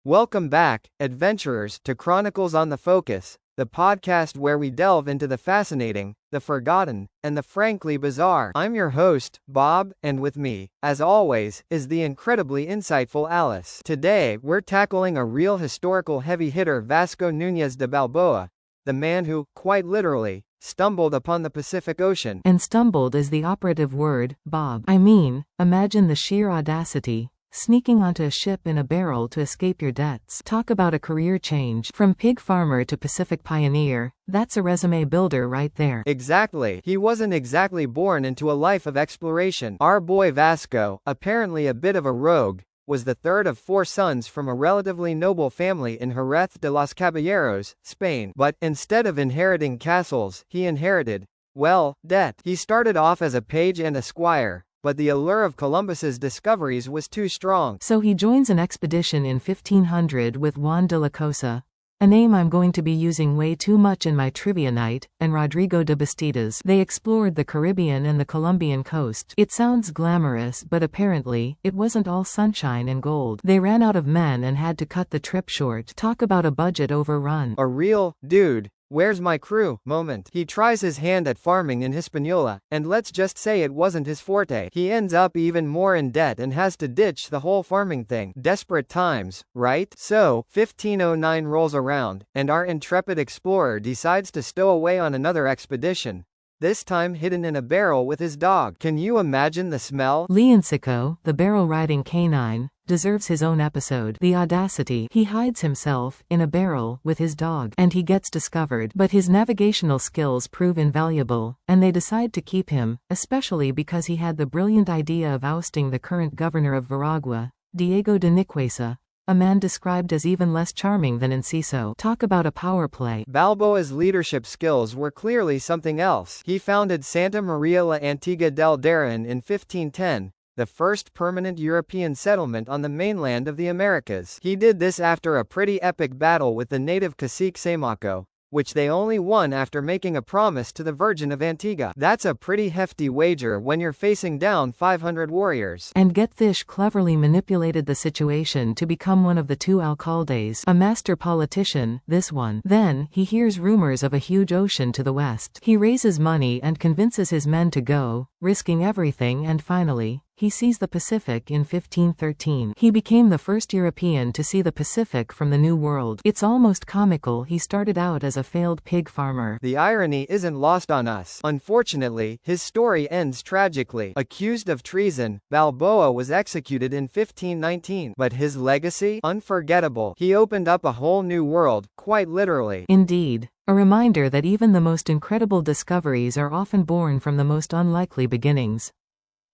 Welcome back, adventurers, to Chronicles on the Focus, the podcast where we delve into the fascinating, the forgotten, and the frankly bizarre. I'm your host, Bob, and with me, as always, is the incredibly insightful Alice. Today, we're tackling a real historical heavy hitter, Vasco Núñez de Balboa, the man who, quite literally, stumbled upon the Pacific Ocean. And stumbled is the operative word, Bob. I mean, imagine the sheer audacity. Sneaking onto a ship in a barrel to escape your debts. Talk about a career change. From pig farmer to Pacific pioneer, that's a resume builder right there. Exactly. He wasn't exactly born into a life of exploration. Our boy Vasco, apparently a bit of a rogue, was the third of 4 sons from a relatively noble family in Jerez de los Caballeros, Spain. But, instead of inheriting castles, he inherited, well, debt. He started off as a page and a squire, but the allure of Columbus's discoveries was too strong. So he joins an expedition in 1500 with Juan de la Cosa, a name I'm going to be using way too much in my trivia night, and Rodrigo de Bastidas. They explored the Caribbean and the Colombian coast. It sounds glamorous, but apparently, it wasn't all sunshine and gold. They ran out of men and had to cut the trip short. Talk about a budget overrun. A real, dude, where's my crew moment. He tries his hand at farming in Hispaniola, and let's just say it wasn't his forte. He ends up even more in debt and has to ditch the whole farming thing. Desperate times, right? So, 1509 rolls around, and our intrepid explorer decides to stow away on another expedition, this time hidden in a barrel with his dog. Can you imagine the smell? Leoncico, the barrel-riding canine, deserves his own episode. The audacity. He hides himself in a barrel with his dog, and he gets discovered. But his navigational skills prove invaluable, and they decide to keep him, especially because he had the brilliant idea of ousting the current governor of Veragua, Diego de Nicuesa, a man described as even less charming than Enciso. Talk about a power play. Balboa's leadership skills were clearly something else. He founded Santa Maria la Antigua del Darien in 1510, the first permanent European settlement on the mainland of the Americas. He did this after a pretty epic battle with the native cacique Samaco, which they only won after making a promise to the Virgin of Antigua. That's a pretty hefty wager when you're facing down 500 warriors. And get this, cleverly manipulated the situation to become one of the 2 alcaldes, a master politician, this one. Then, he hears rumors of a huge ocean to the west. He raises money and convinces his men to go, risking everything, and finally, he sees the Pacific in 1513. He became the first European to see the Pacific from the New World. It's almost comical. He started out as a failed pig farmer. The irony isn't lost on us. Unfortunately, his story ends tragically. Accused of treason, Balboa was executed in 1519. But his legacy? Unforgettable. He opened up a whole new world, quite literally. Indeed. A reminder that even the most incredible discoveries are often born from the most unlikely beginnings.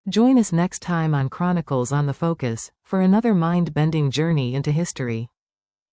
Join us next time on Chronicles on the Focus, for another mind-bending journey into history.